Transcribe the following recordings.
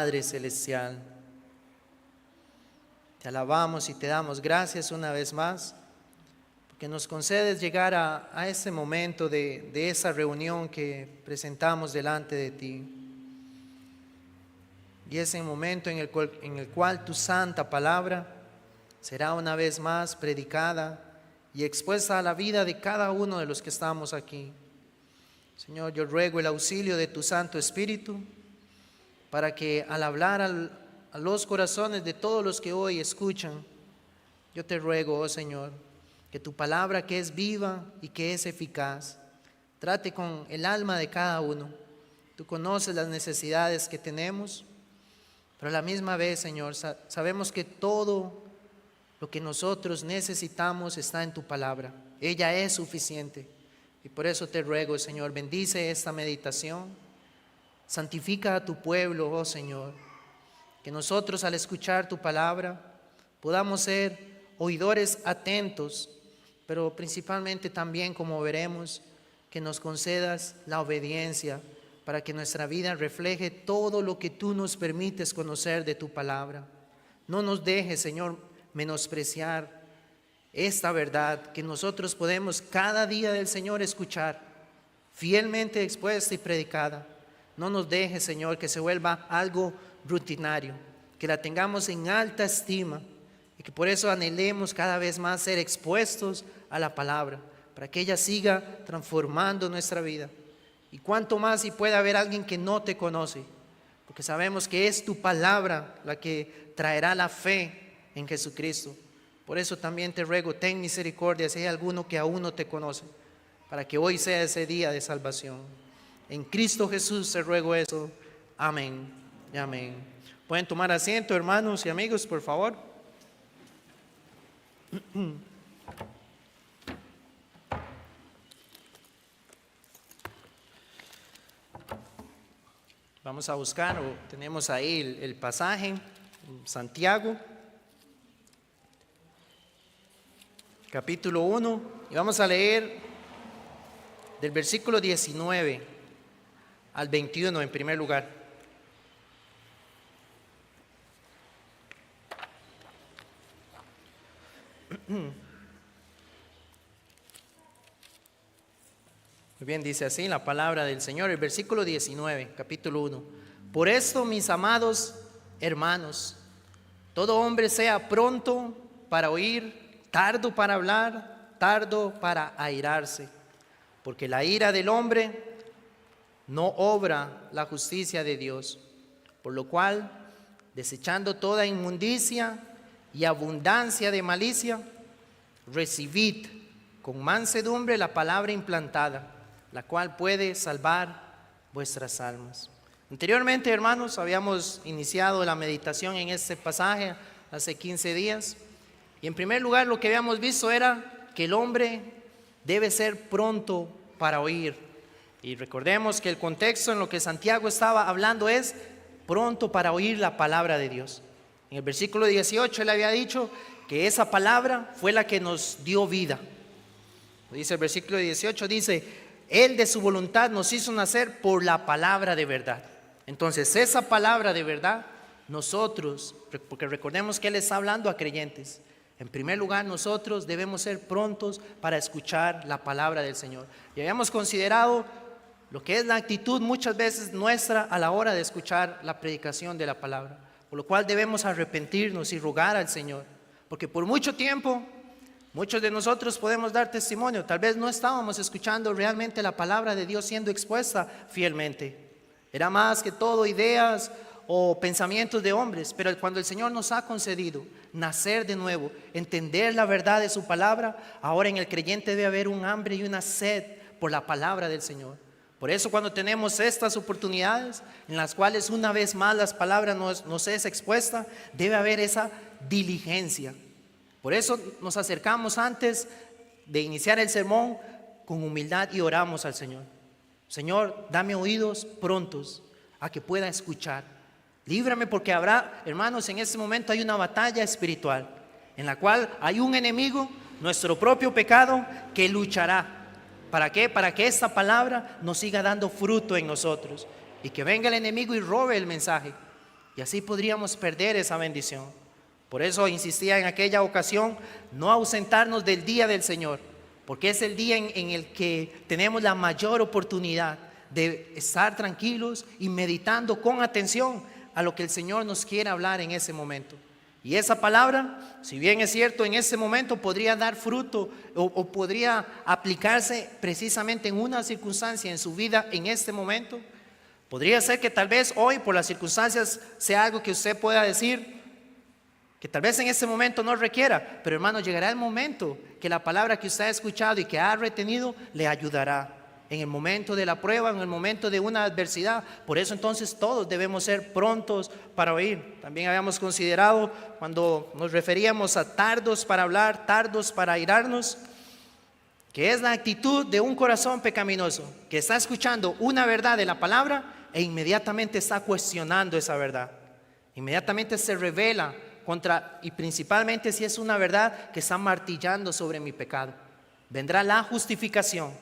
Padre Celestial. Te alabamos y te damos gracias una vez más, porque nos concedes llegar a ese momento de esa reunión que presentamos delante de ti. Y ese momento en el cual tu santa palabra será una vez más predicada y expuesta a la vida de cada uno de los que estamos aquí. Señor, yo ruego el auxilio de tu Santo Espíritu para que al hablar a los corazones de todos los que hoy escuchan, yo te ruego, oh Señor, que tu palabra, que es viva y que es eficaz, trate con el alma de cada uno. Tú conoces las necesidades que tenemos, pero a la misma vez, Señor, sabemos que todo lo que nosotros necesitamos está en tu palabra. Ella es suficiente. Y por eso te ruego, Señor, bendice esta meditación. Santifica a tu pueblo, oh Señor. Que nosotros al escuchar tu palabra podamos ser oidores atentos, pero principalmente también, como veremos, que nos concedas la obediencia para que nuestra vida refleje todo lo que tú nos permites conocer de tu palabra. No nos dejes, Señor, menospreciar esta verdad que nosotros podemos cada día del Señor escuchar, fielmente expuesta y predicada. No nos deje, Señor, que se vuelva algo rutinario, que la tengamos en alta estima y que por eso anhelemos cada vez más ser expuestos a la palabra, para que ella siga transformando nuestra vida. Y cuanto más si puede haber alguien que no te conoce, porque sabemos que es tu palabra la que traerá la fe en Jesucristo. Por eso también te ruego, ten misericordia si hay alguno que aún no te conoce, para que hoy sea ese día de salvación. En Cristo Jesús te ruego eso. Amén y amén. Pueden tomar asiento, hermanos y amigos, por favor. Vamos a buscar, tenemos ahí el pasaje, Santiago, capítulo 1, y vamos a leer del versículo 19 al 21 en primer lugar. Muy bien, dice así la palabra del Señor, el versículo 19, capítulo 1. Por esto, mis amados hermanos, todo hombre sea pronto para oír, tardo para hablar, tardo para airarse, porque la ira del hombre no obra la justicia de Dios. Por lo cual, desechando toda inmundicia y abundancia de malicia, recibid con mansedumbre la palabra implantada, la cual puede salvar vuestras almas. Anteriormente, hermanos, habíamos iniciado la meditación en este pasaje hace 15 días. Y en primer lugar lo que habíamos visto era que el hombre debe ser pronto para oír. Y recordemos que el contexto en lo que Santiago estaba hablando es pronto para oír la palabra de Dios. En el versículo 18 él había dicho que esa palabra fue la que nos dio vida. Dice el versículo 18, dice, Él de su voluntad nos hizo nacer por la palabra de verdad. Entonces esa palabra de verdad, nosotros, porque recordemos que Él está hablando a creyentes, en primer lugar, nosotros debemos ser prontos para escuchar la palabra del Señor. Y habíamos considerado lo que es la actitud muchas veces nuestra a la hora de escuchar la predicación de la palabra. Por lo cual debemos arrepentirnos y rogar al Señor. Porque por mucho tiempo, muchos de nosotros podemos dar testimonio. Tal vez no estábamos escuchando realmente la palabra de Dios siendo expuesta fielmente. Era más que todo ideas o pensamientos de hombres, pero cuando el Señor nos ha concedido nacer de nuevo, entender la verdad de su palabra, ahora en el creyente debe haber un hambre y una sed por la palabra del Señor. Por eso cuando tenemos estas oportunidades en las cuales una vez más las palabras nos es expuesta, debe haber esa diligencia. Por eso nos acercamos antes de iniciar el sermón con humildad y oramos al Señor. Señor, dame oídos prontos a que pueda escuchar. Líbrame, porque habrá, hermanos, en este momento hay una batalla espiritual en la cual hay un enemigo, nuestro propio pecado, que luchará. ¿Para qué? Para que esta palabra nos siga dando fruto en nosotros y que venga el enemigo y robe el mensaje. Y así podríamos perder esa bendición. Por eso insistía en aquella ocasión, no ausentarnos del día del Señor, porque es el día en el que tenemos la mayor oportunidad de estar tranquilos y meditando con atención a lo que el Señor nos quiere hablar en ese momento. Y esa palabra, si bien es cierto, en ese momento podría dar fruto o podría aplicarse precisamente en una circunstancia en su vida en este momento, podría ser que tal vez hoy por las circunstancias sea algo que usted pueda decir, que tal vez en este momento no requiera, pero hermano, llegará el momento que la palabra que usted ha escuchado y que ha retenido le ayudará en el momento de la prueba, en el momento de una adversidad. Por eso entonces todos debemos ser prontos para oír. También habíamos considerado cuando nos referíamos a tardos para hablar, tardos para airarnos, que es la actitud de un corazón pecaminoso que está escuchando una verdad de la palabra e inmediatamente está cuestionando esa verdad. Inmediatamente se revela contra, y principalmente si es una verdad que está martillando sobre mi pecado. Vendrá la justificación,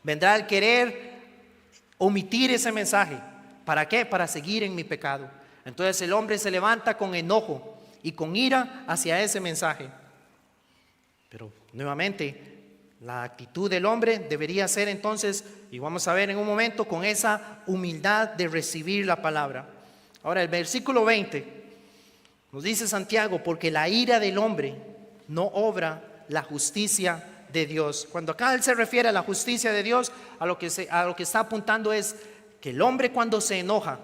vendrá el querer omitir ese mensaje. ¿Para qué? Para seguir en mi pecado. Entonces el hombre se levanta con enojo y con ira hacia ese mensaje. Pero nuevamente, la actitud del hombre debería ser entonces, y vamos a ver en un momento, con esa humildad de recibir la palabra. Ahora el versículo 20 nos dice Santiago, porque la ira del hombre no obra la justicia de Dios. Cuando acá él se refiere a la justicia de Dios, a lo que está apuntando es que el hombre cuando se enoja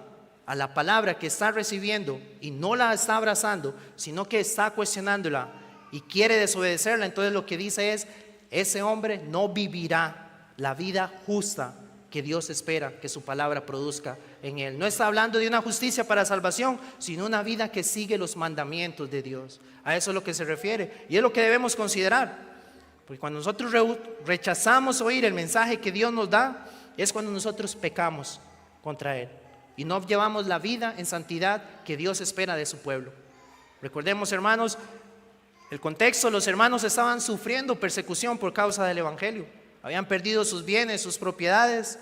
a la palabra que está recibiendo y no la está abrazando, sino que está cuestionándola y quiere desobedecerla, entonces lo que dice es, ese hombre no vivirá la vida justa que Dios espera que su palabra produzca en él. No está hablando de una justicia para salvación, sino una vida que sigue los mandamientos de Dios. A eso es lo que se refiere y es lo que debemos considerar. Porque cuando nosotros rechazamos oír el mensaje que Dios nos da, es cuando nosotros pecamos contra Él y no llevamos la vida en santidad que Dios espera de su pueblo. Recordemos, hermanos, el contexto: los hermanos estaban sufriendo persecución por causa del evangelio. Habían perdido sus bienes, sus propiedades,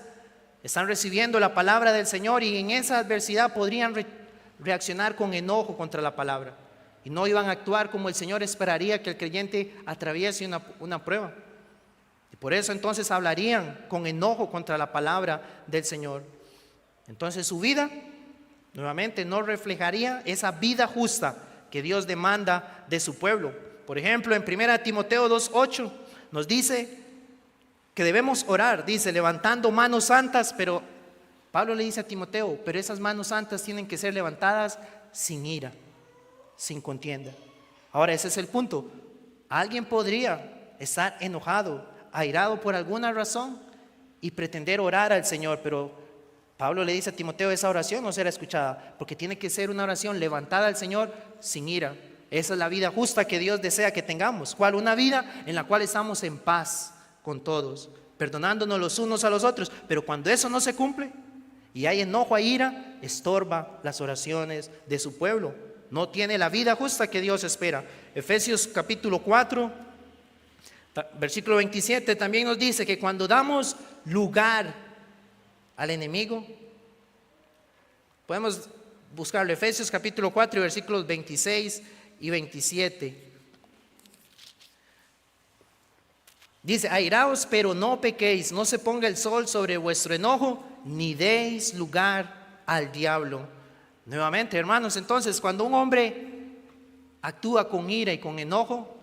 están recibiendo la palabra del Señor y en esa adversidad podrían reaccionar con enojo contra la palabra y no iban a actuar como el Señor esperaría que el creyente atraviese una prueba. Y por eso entonces hablarían con enojo contra la palabra del Señor. Entonces su vida nuevamente no reflejaría esa vida justa que Dios demanda de su pueblo. Por ejemplo, en 1 Timoteo 2:8 nos dice que debemos orar, dice, levantando manos santas, pero Pablo le dice a Timoteo, pero esas manos santas tienen que ser levantadas sin ira, sin contienda. Ahora ese es el punto. Alguien podría estar enojado, airado por alguna razón y pretender orar al Señor, pero Pablo le dice a Timoteo, esa oración no será escuchada, porque tiene que ser una oración levantada al Señor sin ira. Esa es la vida justa que Dios desea que tengamos. ¿Cuál? Una vida en la cual estamos en paz con todos, perdonándonos los unos a los otros. Pero cuando eso no se cumple y hay enojo e ira, estorba las oraciones de su pueblo. No tiene la vida justa que Dios espera. Efesios capítulo 4, versículo 27 también nos dice que cuando damos lugar al enemigo, podemos buscarlo, Efesios capítulo 4 versículos 26 y 27. Dice, airaos pero no pequéis, no se ponga el sol sobre vuestro enojo, ni deis lugar al diablo. Nuevamente, hermanos, entonces cuando un hombre actúa con ira y con enojo,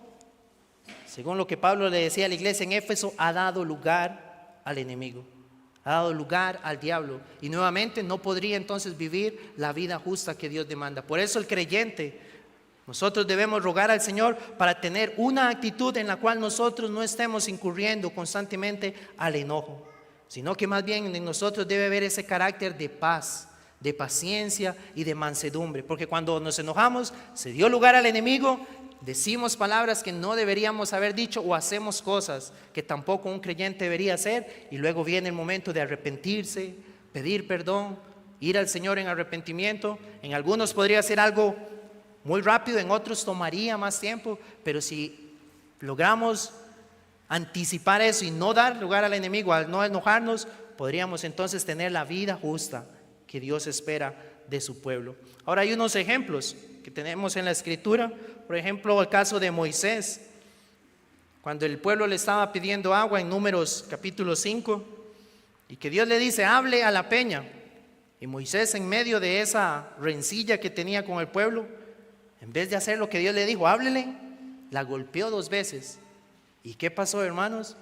según lo que Pablo le decía a la iglesia en Éfeso, ha dado lugar al enemigo, ha dado lugar al diablo, y nuevamente no podría entonces vivir la vida justa que Dios demanda. Por eso el creyente, nosotros debemos rogar al Señor para tener una actitud en la cual nosotros no estemos incurriendo constantemente al enojo, sino que más bien en nosotros debe haber ese carácter de paz, de paciencia y de mansedumbre, porque cuando nos enojamos se dio lugar al enemigo, decimos palabras que no deberíamos haber dicho o hacemos cosas que tampoco un creyente debería hacer, y luego viene el momento de arrepentirse, pedir perdón, ir al Señor en arrepentimiento. En algunos podría ser algo muy rápido, en otros tomaría más tiempo, pero si logramos anticipar eso y no dar lugar al enemigo, al no enojarnos, podríamos entonces tener la vida justa que Dios espera de su pueblo. Ahora hay unos ejemplos que tenemos en la escritura. Por ejemplo, el caso de Moisés, cuando el pueblo le estaba pidiendo agua en Números capítulo 5, y que Dios le dice, hable a la peña. Y Moisés, en medio de esa rencilla que tenía con el pueblo, en vez de hacer lo que Dios le dijo, háblele, la golpeó 2 veces. ¿Y qué pasó, hermanos?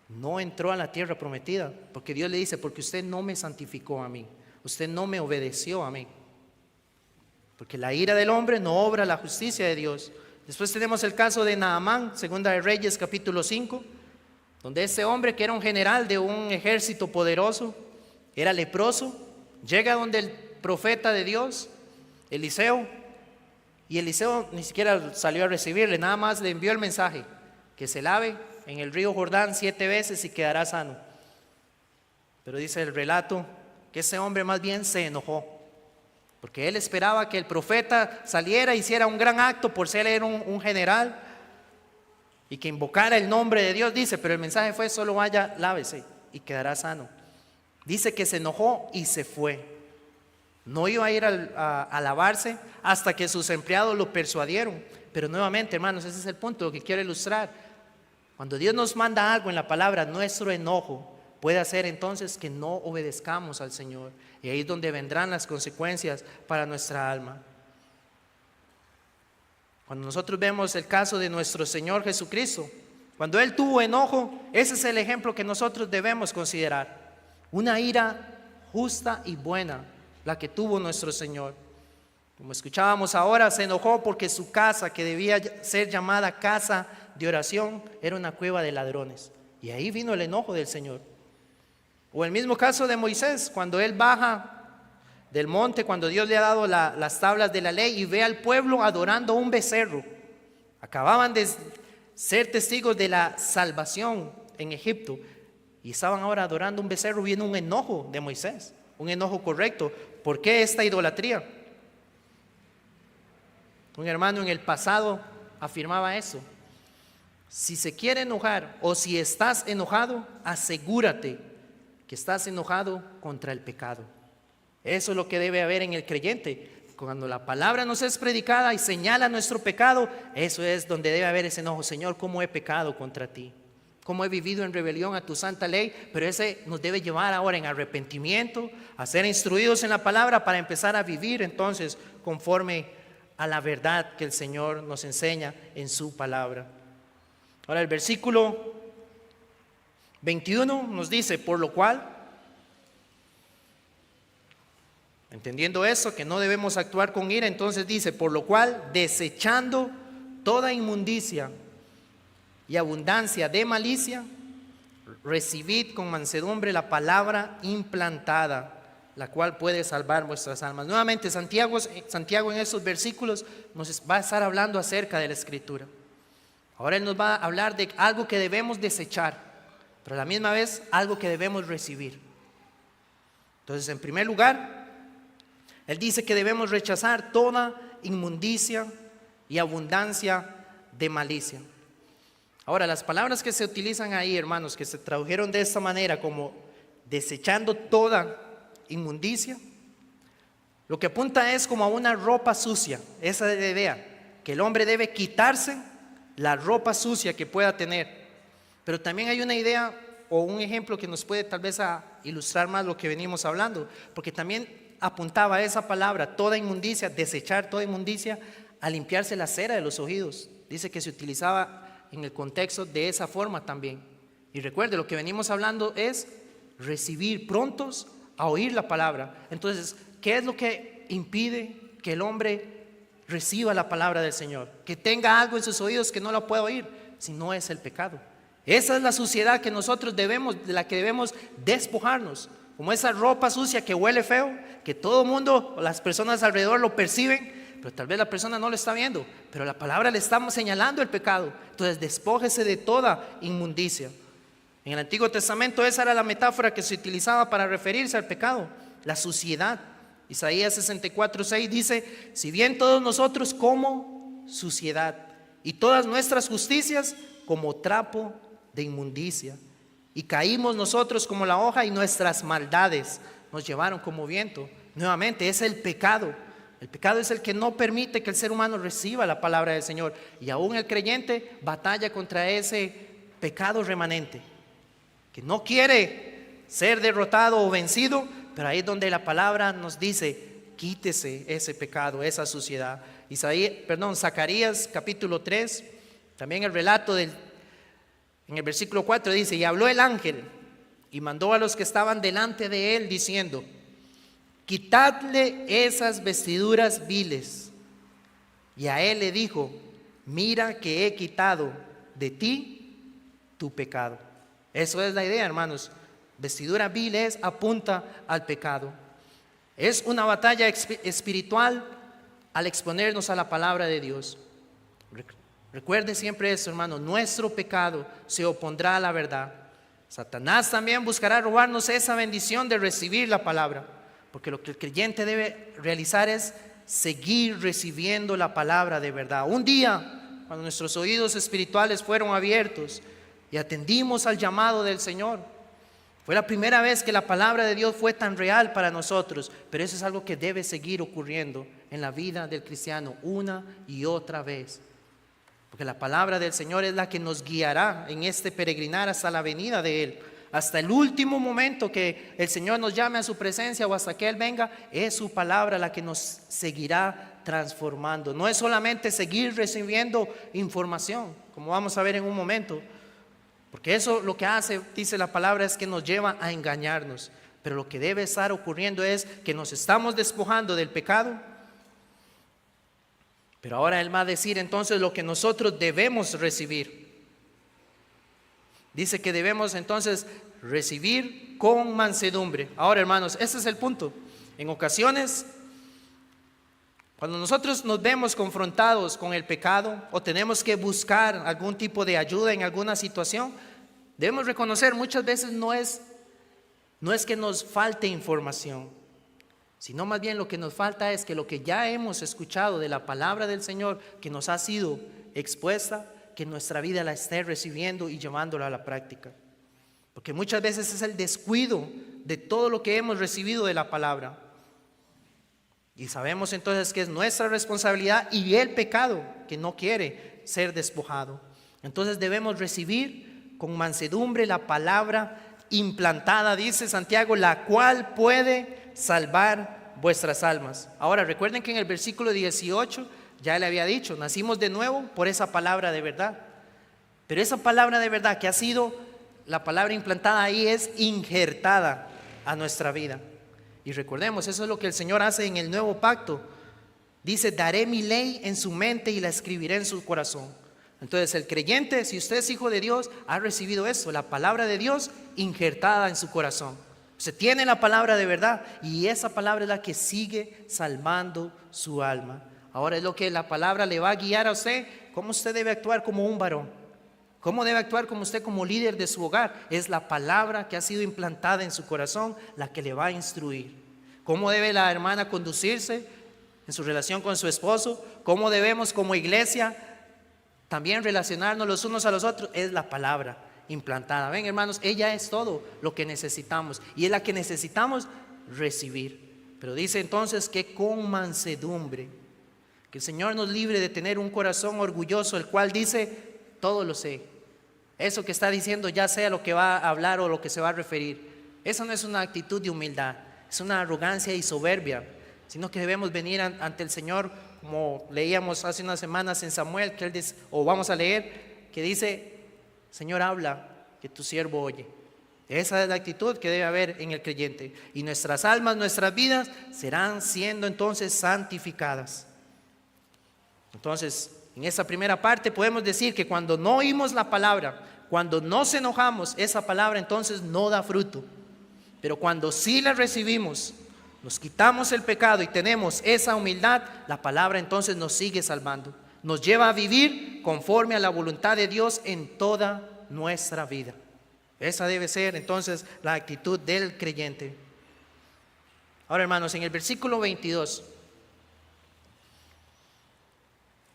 No entró a la tierra prometida, porque Dios le dice, porque usted no me santificó a mí, usted no me obedeció a mí. Porque la ira del hombre no obra la justicia de Dios. Después tenemos el caso de Naamán, Segunda de Reyes capítulo 5, donde ese hombre que era un general de un ejército poderoso, era leproso, llega donde el profeta de Dios, Eliseo, y Eliseo ni siquiera salió a recibirle, nada más le envió el mensaje, que se lave en el río Jordán 7 veces y quedará sano. Pero dice el relato que ese hombre más bien se enojó, porque él esperaba que el profeta saliera, hiciera un gran acto por ser un general y que invocara el nombre de Dios, dice, pero el mensaje fue solo vaya, lávese y quedará sano. Dice que se enojó y se fue. No iba a ir a lavarse hasta que sus empleados lo persuadieron. Pero nuevamente, hermanos, ese es el punto, lo que quiero ilustrar. Cuando Dios nos manda algo en la palabra, nuestro enojo puede hacer entonces que no obedezcamos al Señor. Y ahí es donde vendrán las consecuencias para nuestra alma. Cuando nosotros vemos el caso de nuestro Señor Jesucristo, cuando Él tuvo enojo, ese es el ejemplo que nosotros debemos considerar. Una ira justa y buena, la que tuvo nuestro Señor. Como escuchábamos ahora, se enojó porque su casa, que debía ser llamada casa de oración, era una cueva de ladrones. Y ahí vino el enojo del Señor. O el mismo caso de Moisés, cuando él baja del monte, cuando Dios le ha dado las tablas de la ley y ve al pueblo adorando un becerro. Acababan de ser testigos de la salvación en Egipto y estaban ahora adorando un becerro. Viene un enojo de Moisés, un enojo correcto. ¿Por qué esta idolatría? Un hermano en el pasado afirmaba eso. Si se quiere enojar o si estás enojado, asegúrate que estás enojado contra el pecado. Eso es lo que debe haber en el creyente. Cuando la palabra nos es predicada y señala nuestro pecado, eso es donde debe haber ese enojo. Señor, ¿cómo he pecado contra ti? ¿Cómo he vivido en rebelión a tu santa ley? Pero ese nos debe llevar ahora en arrepentimiento, a ser instruidos en la palabra para empezar a vivir entonces conforme a la verdad que el Señor nos enseña en su palabra. Ahora el versículo 21 nos dice, por lo cual, entendiendo eso, que no debemos actuar con ira, entonces dice, por lo cual, desechando toda inmundicia y abundancia de malicia, recibid con mansedumbre la palabra implantada, la cual puede salvar vuestras almas. Nuevamente, Santiago en esos versículos nos va a estar hablando acerca de la Escritura. Ahora él nos va a hablar de algo que debemos desechar, pero a la misma vez algo que debemos recibir. Entonces, en primer lugar, él dice que debemos rechazar toda inmundicia y abundancia de malicia. Ahora, las palabras que se utilizan ahí, hermanos, que se tradujeron de esta manera como desechando toda inmundicia, lo que apunta es como a una ropa sucia. Esa es la idea, que el hombre debe quitarse la ropa sucia que pueda tener. Pero también hay una idea o un ejemplo que nos puede tal vez a ilustrar más lo que venimos hablando, porque también apuntaba a esa palabra, toda inmundicia, desechar toda inmundicia, a limpiarse la cera de los oídos. Dice que se utilizaba en el contexto de esa forma también. Y recuerde, lo que venimos hablando es recibir, prontos a oír la palabra. Entonces, ¿qué es lo que impide que el hombre reciba la palabra del Señor? Que tenga algo en sus oídos que no la pueda oír, si no es el pecado. Esa es la suciedad que nosotros de la que debemos despojarnos. Como esa ropa sucia que huele feo, que todo el mundo, las personas alrededor lo perciben, pero tal vez la persona no lo está viendo, pero la palabra le estamos señalando el pecado. Entonces despójese de toda inmundicia. En el Antiguo Testamento esa era la metáfora que se utilizaba para referirse al pecado, la suciedad. Isaías 64:6 dice, si bien todos nosotros como suciedad y todas nuestras justicias como trapo de inmundicia, y caímos nosotros como la hoja y nuestras maldades nos llevaron como viento. Nuevamente, es el pecado. El pecado es el que no permite que el ser humano reciba la palabra del Señor. Y aún el creyente batalla contra ese pecado remanente, que no quiere ser derrotado o vencido, pero ahí es donde la palabra nos dice: quítese ese pecado, esa suciedad. Zacarías capítulo 3, también el relato en el versículo 4 dice: y habló el ángel y mandó a los que estaban delante de él diciendo: quitadle esas vestiduras viles. Y a él le dijo: mira que he quitado de ti tu pecado. Eso es la idea, hermanos. Vestidura viles apunta al pecado. Es una batalla espiritual al exponernos a la palabra de Dios. Recuerde siempre eso, hermano: nuestro pecado se opondrá a la verdad. Satanás también buscará robarnos esa bendición de recibir la palabra, porque lo que el creyente debe realizar es seguir recibiendo la palabra de verdad. Un día, cuando nuestros oídos espirituales fueron abiertos y atendimos al llamado del Señor, fue la primera vez que la palabra de Dios fue tan real para nosotros. Pero eso es algo que debe seguir ocurriendo en la vida del cristiano una y otra vez, porque la palabra del Señor es la que nos guiará en este peregrinar hasta la venida de Él. Hasta el último momento que el Señor nos llame a su presencia o hasta que Él venga, es su palabra la que nos seguirá transformando. No es solamente seguir recibiendo información, como vamos a ver en un momento, porque eso lo que hace, dice la palabra, es que nos lleva a engañarnos. Pero lo que debe estar ocurriendo es que nos estamos despojando del pecado. Pero ahora Él va a decir entonces lo que nosotros debemos recibir. Dice que debemos entonces recibir con mansedumbre. Ahora, hermanos, ese es el punto. En ocasiones, cuando nosotros nos vemos confrontados con el pecado o tenemos que buscar algún tipo de ayuda en alguna situación, debemos reconocer muchas veces no es que nos falte información, sino más bien lo que nos falta es que lo que ya hemos escuchado de la palabra del Señor, que nos ha sido expuesta, que nuestra vida la esté recibiendo y llevándola a la práctica. Porque muchas veces es el descuido de todo lo que hemos recibido de la palabra. Y sabemos entonces que es nuestra responsabilidad y el pecado que no quiere ser despojado. Entonces debemos recibir con mansedumbre la palabra implantada, dice Santiago, la cual puede salvar vuestras almas. Ahora recuerden que en el versículo 18 ya le había dicho: nacimos de nuevo por esa palabra de verdad. Pero esa palabra de verdad que ha sido la palabra implantada ahí es injertada a nuestra vida. Y recordemos, eso es lo que el Señor hace en el nuevo pacto. Dice: daré mi ley en su mente y la escribiré en su corazón. Entonces el creyente, si usted es hijo de Dios, ha recibido eso, la palabra de Dios injertada en su corazón. Usted tiene la palabra de verdad y esa palabra es la que sigue salvando su alma. Ahora es lo que la palabra le va a guiar a usted, cómo usted debe actuar como un varón, cómo debe actuar como usted como líder de su hogar. Es la palabra que ha sido implantada en su corazón la que le va a instruir. Cómo debe la hermana conducirse en su relación con su esposo, cómo debemos como iglesia también relacionarnos los unos a los otros, es la palabra implantada. Ven, hermanos, ella es todo lo que necesitamos y es la que necesitamos recibir. Pero dice entonces que con mansedumbre, que el Señor nos libre de tener un corazón orgulloso, el cual dice: todo lo sé. Eso que está diciendo ya sea lo que va a hablar o lo que se va a referir. Eso no es una actitud de humildad, es una arrogancia y soberbia, sino que debemos venir ante el Señor, como leíamos hace unas semanas en Samuel, que él dice, o vamos a leer, que dice: Señor, habla, que tu siervo oye. Esa es la actitud que debe haber en el creyente. Y nuestras almas, nuestras vidas serán siendo entonces santificadas. Entonces, en esa primera parte podemos decir que cuando no oímos la palabra, cuando nos enojamos, esa palabra entonces no da fruto. Pero cuando sí la recibimos, nos quitamos el pecado y tenemos esa humildad, la palabra entonces nos sigue salvando. Nos lleva a vivir conforme a la voluntad de Dios en toda nuestra vida. Esa debe ser entonces la actitud del creyente. Ahora, hermanos, en el versículo 22,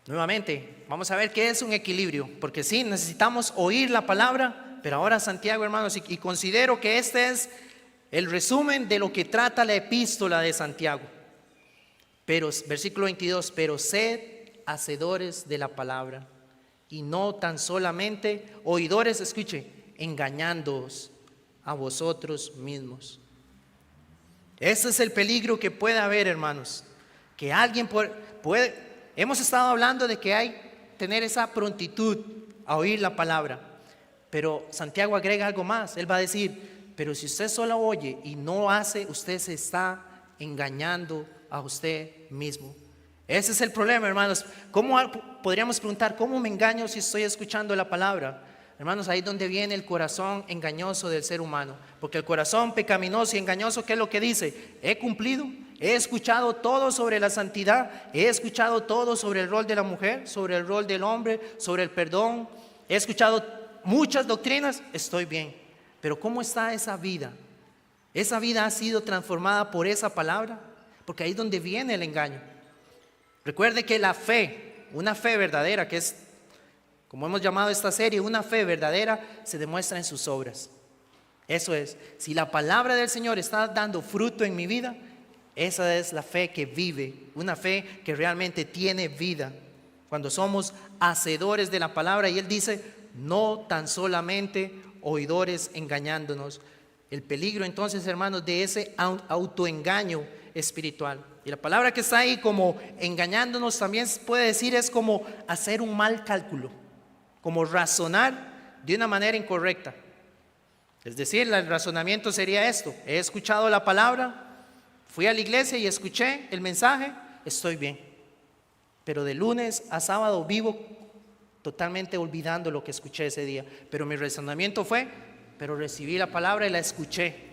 nuevamente, vamos a ver qué es un equilibrio, porque sí, necesitamos oír la palabra, pero ahora Santiago, hermanos, y considero que este es el resumen de lo que trata la epístola de Santiago. Pero, versículo 22, pero sed hacedores de la palabra y no tan solamente oidores, escuche, engañándoos a vosotros mismos. Ese es el peligro que puede haber, hermanos, que alguien puede, hemos estado hablando de que hay tener esa prontitud a oír la palabra, pero Santiago agrega algo más. Él va a decir, pero si usted solo oye y no hace, usted se está engañando a usted mismo. Ese es el problema, hermanos. ¿Cómo podríamos preguntar, cómo me engaño si estoy escuchando la palabra? Hermanos, ahí es donde viene el corazón engañoso del ser humano. Porque el corazón pecaminoso y engañoso, ¿qué es lo que dice? He cumplido, he escuchado todo sobre la santidad, he escuchado todo sobre el rol de la mujer, sobre el rol del hombre, sobre el perdón, he escuchado muchas doctrinas, estoy bien. Pero ¿cómo está esa vida? ¿Esa vida ha sido transformada por esa palabra? Porque ahí es donde viene el engaño. Recuerde que la fe, una fe verdadera, que es, como hemos llamado esta serie, una fe verdadera, se demuestra en sus obras. Eso es, si la palabra del Señor está dando fruto en mi vida, esa es la fe que vive, una fe que realmente tiene vida. Cuando somos hacedores de la palabra, y Él dice, no tan solamente oidores engañándonos. El peligro entonces, hermanos, de ese autoengaño espiritual. Y la palabra que está ahí como engañándonos también puede decir es como hacer un mal cálculo, como razonar de una manera incorrecta. Es decir, el razonamiento sería esto: he escuchado la palabra, fui a la iglesia y escuché el mensaje, estoy bien. Pero de lunes a sábado vivo totalmente olvidando lo que escuché ese día. Pero mi razonamiento fue, pero recibí la palabra y la escuché.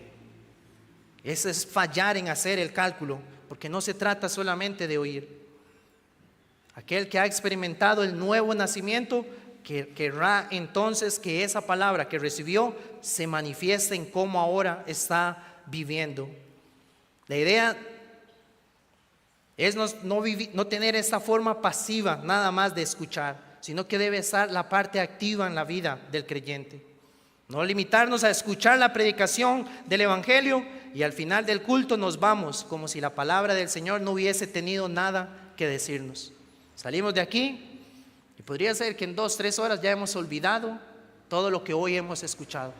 Eso es fallar en hacer el cálculo, porque no se trata solamente de oír. Aquel que ha experimentado el nuevo nacimiento, que querrá entonces que esa palabra que recibió se manifieste en cómo ahora está viviendo. La idea es no tener esta forma pasiva nada más de escuchar, sino que debe estar la parte activa en la vida del creyente. No limitarnos a escuchar la predicación del Evangelio y al final del culto nos vamos como si la palabra del Señor no hubiese tenido nada que decirnos. Salimos de aquí y podría ser que en 2-3 horas ya hemos olvidado todo lo que hoy hemos escuchado.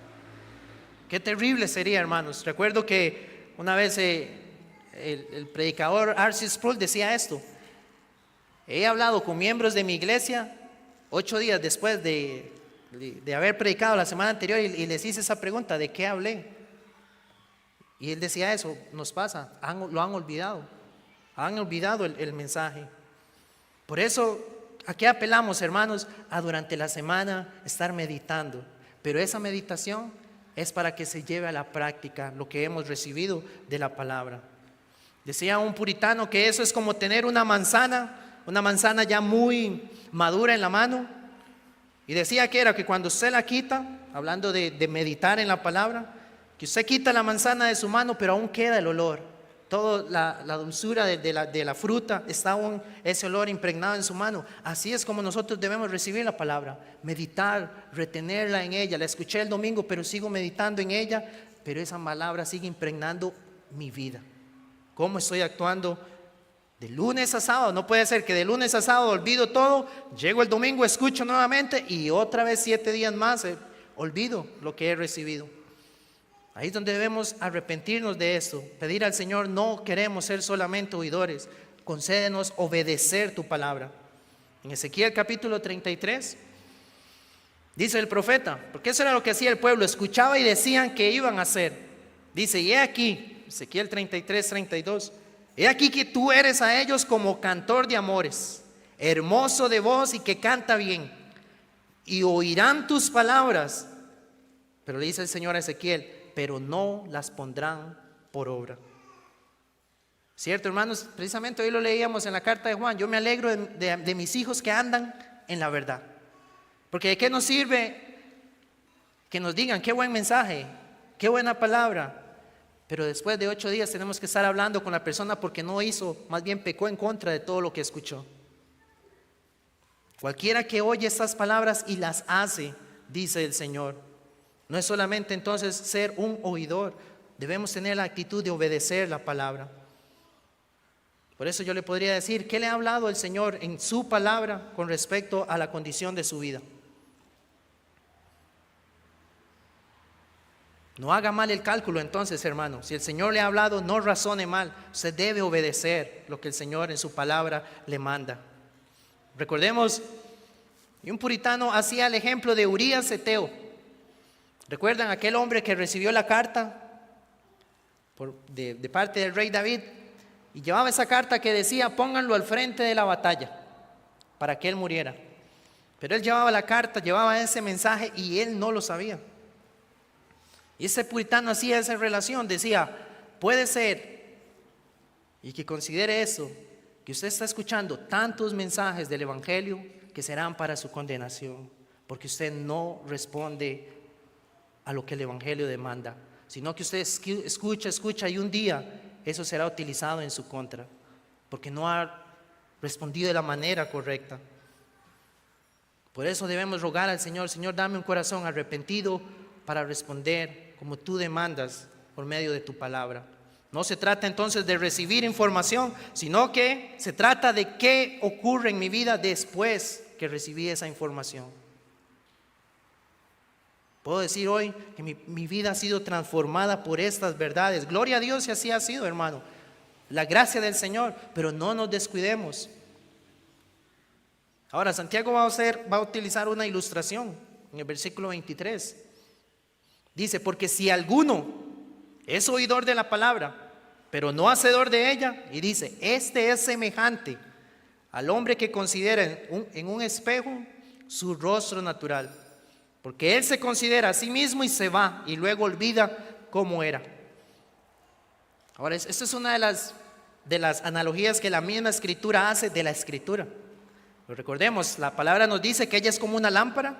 Qué terrible sería, hermanos. Recuerdo que una vez el predicador R.C. Sproul decía esto: he hablado con miembros de mi iglesia 8 días después de haber predicado la semana anterior y les hice esa pregunta: ¿de qué hablé? Y él decía eso, nos pasa, lo han olvidado el mensaje. Por eso, ¿a qué apelamos, hermanos? A durante la semana estar meditando, pero esa meditación es para que se lleve a la práctica lo que hemos recibido de la palabra. Decía un puritano que eso es como tener una manzana ya muy madura en la mano. Y decía que era que cuando usted la quita, hablando de meditar en la palabra, que usted quita la manzana de su mano, pero aún queda el olor. Toda la dulzura de la fruta, está aún ese olor impregnado en su mano. Así es como nosotros debemos recibir la palabra, meditar, retenerla en ella. La escuché el domingo, pero sigo meditando en ella, pero esa palabra sigue impregnando mi vida. ¿Cómo estoy actuando de lunes a sábado? No puede ser que de lunes a sábado olvido todo, llego el domingo, escucho nuevamente y otra vez 7 días más olvido lo que he recibido. Ahí es donde debemos arrepentirnos de esto, pedir al Señor: no queremos ser solamente oidores, concédenos obedecer tu palabra. En Ezequiel capítulo 33 dice el profeta, porque eso era lo que hacía el pueblo, escuchaba y decían que iban a hacer. Dice: y he aquí, Ezequiel 33:32, he aquí que tú eres a ellos como cantor de amores, hermoso de voz y que canta bien, y oirán tus palabras. Pero le dice el Señor a Ezequiel: pero no las pondrán por obra. ¿Cierto, hermanos? Precisamente hoy lo leíamos en la carta de Juan. Yo me alegro de mis hijos que andan en la verdad. Porque ¿de qué nos sirve que nos digan qué buen mensaje, qué buena palabra, pero después de 8 días tenemos que estar hablando con la persona porque no hizo, más bien pecó en contra de todo lo que escuchó? Cualquiera que oye estas palabras y las hace, dice el Señor, no es solamente entonces ser un oidor, debemos tener la actitud de obedecer la palabra. Por eso yo le podría decir, ¿qué le ha hablado el Señor en su palabra con respecto a la condición de su vida? No haga mal el cálculo entonces, hermano. Si el Señor le ha hablado, no razone mal. Usted debe obedecer lo que el Señor en su palabra le manda. Recordemos, y un puritano hacía el ejemplo de Urías Eteo. ¿Recuerdan aquel hombre que recibió la carta de parte del rey David? Y llevaba esa carta que decía, pónganlo al frente de la batalla para que él muriera. Pero él llevaba la carta, llevaba ese mensaje y él no lo sabía. Y ese puritano hacía esa relación, decía, puede ser, y que considere eso, que usted está escuchando tantos mensajes del Evangelio que serán para su condenación, porque usted no responde a lo que el Evangelio demanda, sino que usted escucha y un día eso será utilizado en su contra, porque no ha respondido de la manera correcta. Por eso debemos rogar al Señor, Señor, dame un corazón arrepentido para responder como tú demandas por medio de tu palabra. No se trata entonces de recibir información, sino que se trata de qué ocurre en mi vida después que recibí esa información. Puedo decir hoy que mi vida ha sido transformada por estas verdades. Gloria a Dios si así ha sido, hermano. La gracia del Señor, pero no nos descuidemos. Ahora, Santiago va a utilizar una ilustración en el versículo 23. Dice, porque si alguno es oidor de la palabra, pero no hacedor de ella, y dice, este es semejante al hombre que considera en un espejo su rostro natural. Porque él se considera a sí mismo y se va y luego olvida cómo era. Ahora, esta es una de las analogías que la misma Escritura hace de la Escritura. Pero recordemos, la palabra nos dice que ella es como una lámpara,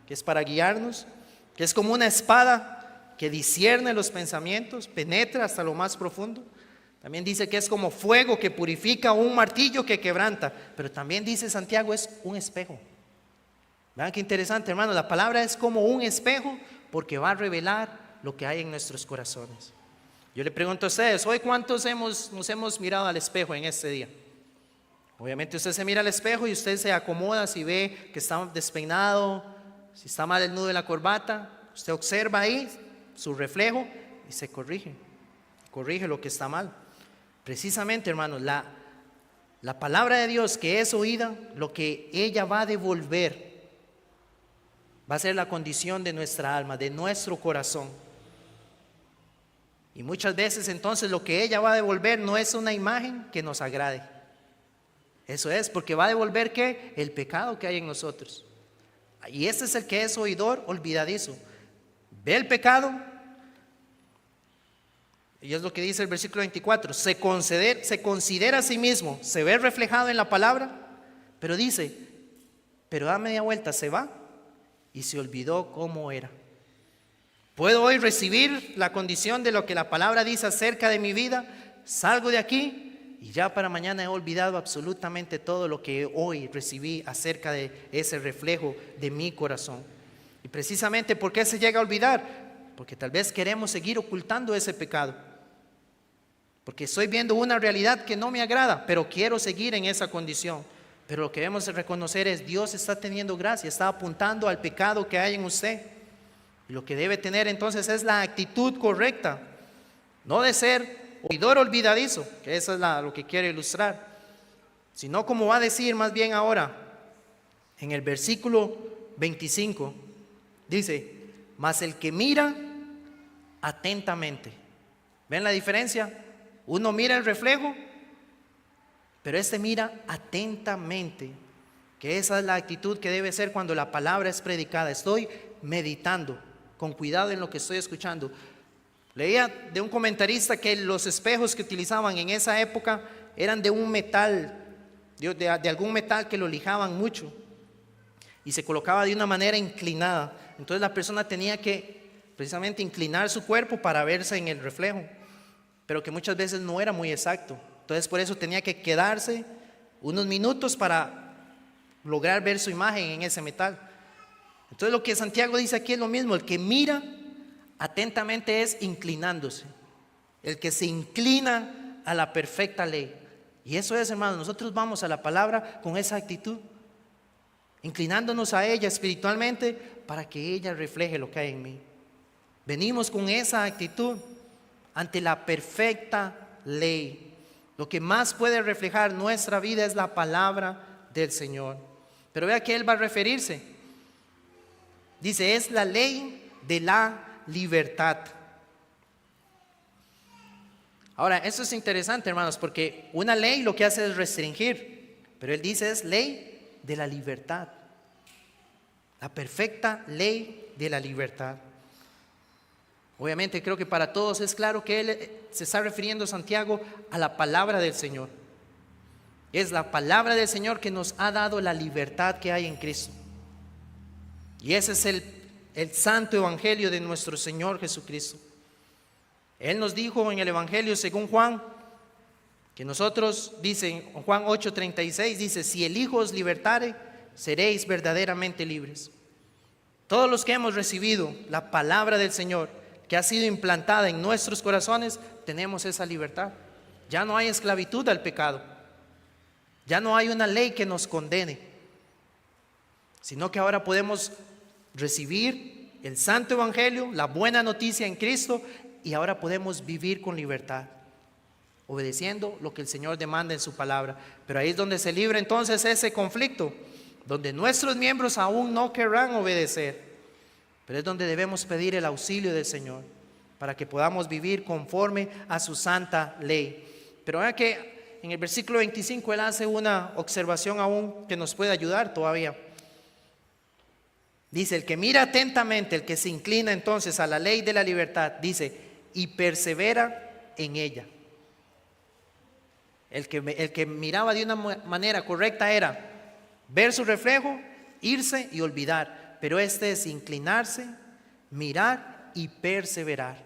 que es para guiarnos, que es como una espada que discierne los pensamientos, penetra hasta lo más profundo. También dice que es como fuego que purifica, un martillo que quebranta. Pero también dice Santiago, es un espejo. Vean qué interesante, hermano, la palabra es como un espejo porque va a revelar lo que hay en nuestros corazones. Yo le pregunto a ustedes, ¿hoy cuántos nos hemos mirado al espejo en este día? Obviamente usted se mira al espejo y usted se acomoda si ve que está despeinado, si está mal el nudo de la corbata, usted observa ahí su reflejo y se corrige lo que está mal. Precisamente, hermano, la palabra de Dios que es oída, lo que ella va a devolver va a ser la condición de nuestra alma, de nuestro corazón. Y muchas veces entonces lo que ella va a devolver no es una imagen que nos agrade. Eso es, porque va a devolver ¿qué? El pecado que hay en nosotros. Y este es el que es oidor olvidadizo. Ve el pecado, y es lo que dice el versículo 24, se considera a sí mismo, se ve reflejado en la palabra, pero dice, pero da media vuelta, se va y se olvidó cómo era. Puedo hoy recibir la condición de lo que la palabra dice acerca de mi vida, salgo de aquí y ya para mañana he olvidado absolutamente todo lo que hoy recibí acerca de ese reflejo de mi corazón. Y precisamente, ¿por qué se llega a olvidar? Porque tal vez queremos seguir ocultando ese pecado. Porque estoy viendo una realidad que no me agrada, pero quiero seguir en esa condición. Pero lo que debemos reconocer es Dios está teniendo gracia, está apuntando al pecado que hay en usted. Y lo que debe tener entonces es la actitud correcta, no de ser oidor olvidadizo, que eso es lo que quiero ilustrar, sino como va a decir más bien ahora en el versículo 25, dice, mas el que mira atentamente. ¿Ven la diferencia? Uno mira el reflejo, pero este mira atentamente, que esa es la actitud que debe ser cuando la palabra es predicada. Estoy meditando con cuidado en lo que estoy escuchando. Leía de un comentarista que los espejos que utilizaban en esa época eran de un metal, de algún metal que lo lijaban mucho y se colocaba de una manera inclinada. Entonces la persona tenía que precisamente inclinar su cuerpo para verse en el reflejo, pero que muchas veces no era muy exacto. Entonces por eso tenía que quedarse unos minutos para lograr ver su imagen en ese metal. Entonces lo que Santiago dice aquí es lo mismo, el que mira atentamente es inclinándose. el que se inclina a la perfecta ley. Y eso es, hermanos, nosotros vamos a la palabra con esa actitud, inclinándonos a ella espiritualmente para que ella refleje lo que hay en mí. Venimos con esa actitud ante la perfecta ley. Lo que más puede reflejar nuestra vida es la palabra del Señor. Pero vea que Él va a referirse. Dice, es la ley de la libertad. Ahora, eso es interesante, hermanos, porque una ley lo que hace es restringir, pero Él dice es ley de la libertad. La perfecta ley de la libertad. Obviamente creo que para todos es claro que Él se está refiriendo, Santiago, a la palabra del Señor. Es la palabra del Señor que nos ha dado la libertad que hay en Cristo. Y ese es el santo evangelio de nuestro Señor Jesucristo. Él nos dijo en el evangelio según Juan, que nosotros, dice en Juan 8:36, dice, si el Hijo os libertare, seréis verdaderamente libres. Todos los que hemos recibido la palabra del Señor, que ha sido implantada en nuestros corazones, tenemos esa libertad. Ya no hay esclavitud al pecado. Ya no hay una ley que nos condene, sino que ahora podemos recibir el santo evangelio, la buena noticia en Cristo, y ahora podemos vivir con libertad, obedeciendo lo que el Señor demanda en su palabra. Pero ahí es donde se libra entonces ese conflicto, donde nuestros miembros aún no querrán obedecer, pero es donde debemos pedir el auxilio del Señor para que podamos vivir conforme a su santa ley. Pero vea que en el versículo 25 Él hace una observación aún que nos puede ayudar todavía. Dice, el que mira atentamente, el que se inclina entonces a la ley de la libertad, dice, y persevera en ella. El que miraba de una manera correcta era ver su reflejo, irse y olvidar. Pero este es inclinarse, mirar y perseverar.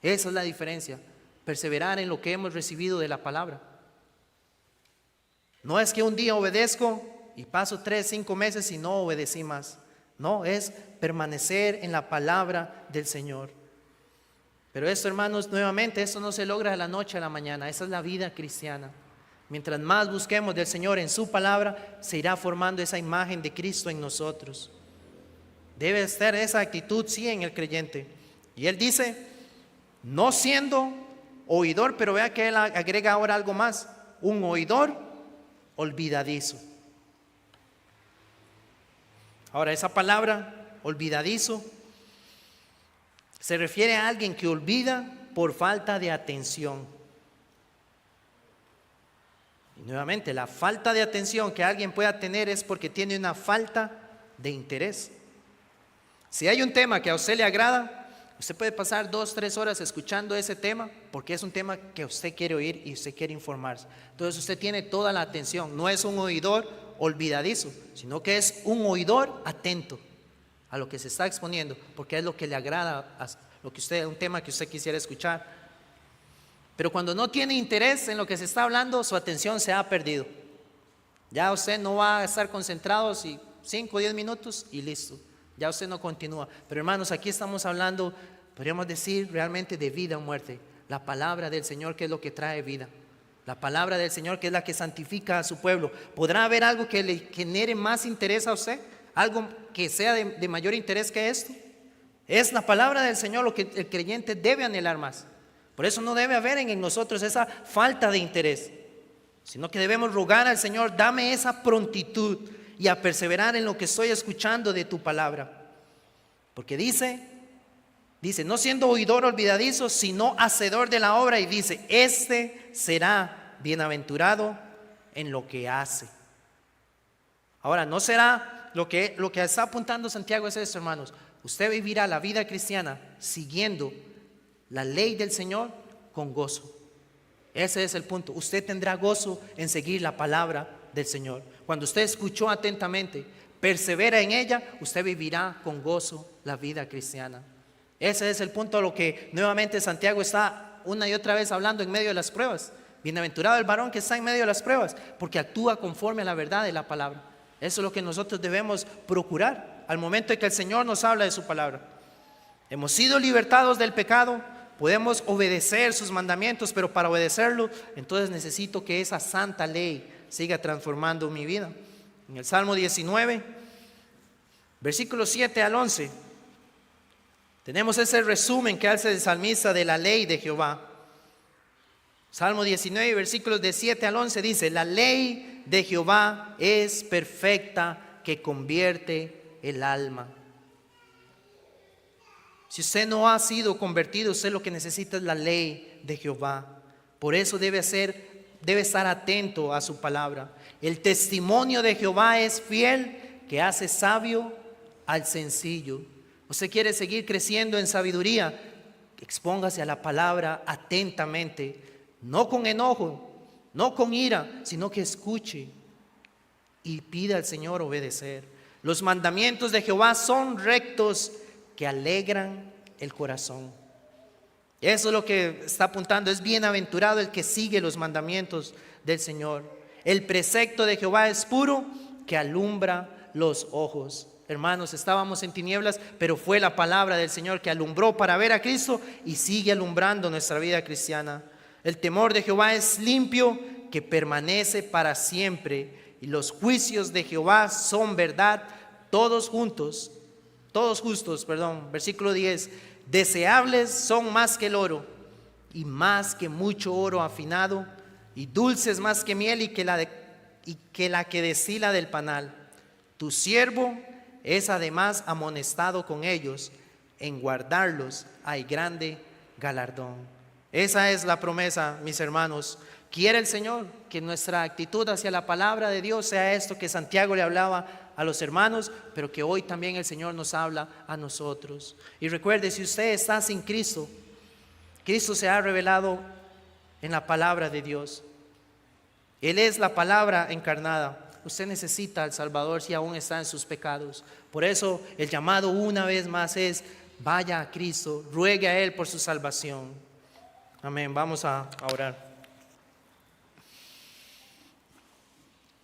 Esa es la diferencia. Perseverar en lo que hemos recibido de la palabra. No es que un día obedezco y paso 3, 5 meses y no obedecí más. No, es permanecer en la palabra del Señor. Pero esto, hermanos, nuevamente, esto no se logra de la noche a la mañana. Esa es la vida cristiana. Mientras más busquemos del Señor en su palabra, se irá formando esa imagen de Cristo en nosotros. Debe estar esa actitud, sí, en el creyente. Y Él dice, no siendo oidor, pero vea que Él agrega ahora algo más, un oidor olvidadizo. Ahora, esa palabra, olvidadizo, se refiere a alguien que olvida por falta de atención. Y nuevamente, la falta de atención que alguien pueda tener es porque tiene una falta de interés. Si hay un tema que a usted le agrada, usted puede pasar 2, 3 horas escuchando ese tema porque es un tema que usted quiere oír y usted quiere informarse. Entonces usted tiene toda la atención. No es un oidor olvidadizo, sino que es un oidor atento a lo que se está exponiendo, porque es lo que le agrada, un tema que usted quisiera escuchar. Pero cuando no tiene interés en lo que se está hablando, su atención se ha perdido. Ya usted no va a estar concentrado 5 o 10 minutos y listo. Ya usted no continúa. Pero hermanos, aquí estamos hablando, podríamos decir, realmente de vida o muerte. La palabra del Señor, que es lo que trae vida. La palabra del Señor, que es la que santifica a su pueblo. ¿Podrá haber algo que le genere más interés a usted? ¿Algo que sea de mayor interés que esto? Es la palabra del Señor lo que el creyente debe anhelar más. Por eso no debe haber en nosotros esa falta de interés, sino que debemos rogar al Señor, dame esa prontitud y a perseverar en lo que estoy escuchando de tu palabra. Porque dice, no siendo oidor olvidadizo, sino hacedor de la obra, y dice, este será bienaventurado en lo que hace. Ahora, no será lo que está apuntando Santiago es esto, hermanos. Usted vivirá la vida cristiana siguiendo la ley del Señor con gozo. Ese es el punto. Usted tendrá gozo en seguir la palabra del Señor. Cuando usted escuchó atentamente, persevera en ella, usted vivirá con gozo la vida cristiana. Ese es el punto a lo que nuevamente Santiago está una y otra vez hablando en medio de las pruebas. Bienaventurado el varón que está en medio de las pruebas, porque actúa conforme a la verdad de la palabra. Eso es lo que nosotros debemos procurar al momento en que el Señor nos habla de su palabra. Hemos sido libertados del pecado, podemos obedecer sus mandamientos, pero para obedecerlo, entonces necesito que esa santa ley siga transformando mi vida. En el Salmo 19, versículos 7 al 11, tenemos ese resumen que hace el salmista de la ley de Jehová. Salmo 19, versículos de 7 al 11 dice: la ley de Jehová es perfecta, que convierte el alma. Si usted no ha sido convertido, usted lo que necesita es la ley de Jehová. Por eso debe estar atento a su palabra. El testimonio de Jehová es fiel, que hace sabio al sencillo. Usted quiere seguir creciendo en sabiduría, expóngase a la palabra atentamente, no con enojo, no con ira, sino que escuche y pida al Señor obedecer. Los mandamientos de Jehová son rectos, que alegran el corazón. Eso es lo que está apuntando. Es bienaventurado el que sigue los mandamientos del Señor. El precepto de Jehová es puro, que alumbra los ojos. Hermanos, estábamos en tinieblas, pero fue la palabra del Señor que alumbró para ver a Cristo y sigue alumbrando nuestra vida cristiana. El temor de Jehová es limpio, que permanece para siempre, y los juicios de Jehová son verdad, todos justos. Versículo 10: deseables son más que el oro, y más que mucho oro afinado, y dulces más que miel, y que la que destila del panal. Tu siervo es además amonestado con ellos, en guardarlos hay grande galardón. Esa es la promesa, mis hermanos. Quiere el Señor que nuestra actitud hacia la palabra de Dios sea esto que Santiago le hablaba a los hermanos, pero que hoy también el Señor nos habla a nosotros. Y recuerde, si usted está sin Cristo, Cristo se ha revelado en la palabra de Dios. Él es la palabra encarnada. Usted necesita al Salvador si aún está en sus pecados. Por eso el llamado una vez más es: vaya a Cristo, ruegue a Él por su salvación. Amén. Vamos a orar.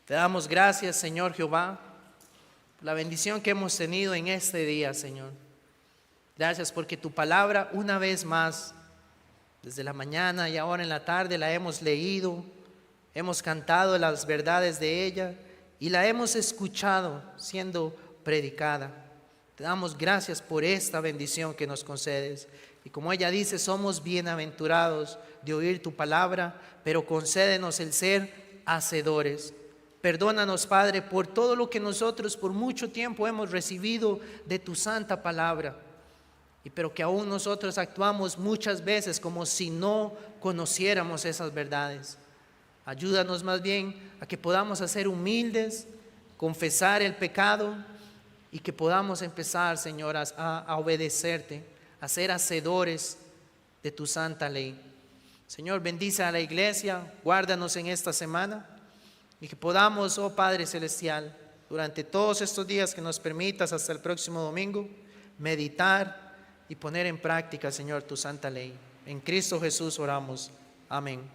Te damos gracias, Señor Jehová, por la bendición que hemos tenido en este día, Señor. Gracias porque tu palabra una vez más, desde la mañana y ahora en la tarde, la hemos leído, hemos cantado las verdades de ella y la hemos escuchado siendo predicada. Te damos gracias por esta bendición que nos concedes. Y como ella dice, somos bienaventurados de oír tu palabra, pero concédenos el ser hacedores. Perdónanos, Padre, por todo lo que nosotros por mucho tiempo hemos recibido de tu santa palabra, pero que aún nosotros actuamos muchas veces como si no conociéramos esas verdades. Ayúdanos más bien a que podamos ser humildes, confesar el pecado y que podamos empezar, Señor, a obedecerte, a ser hacedores de tu santa ley. Señor, bendice a la iglesia, guárdanos en esta semana. Y que podamos, oh Padre Celestial, durante todos estos días que nos permitas hasta el próximo domingo, meditar y poner en práctica, Señor, tu santa ley. En Cristo Jesús oramos. Amén.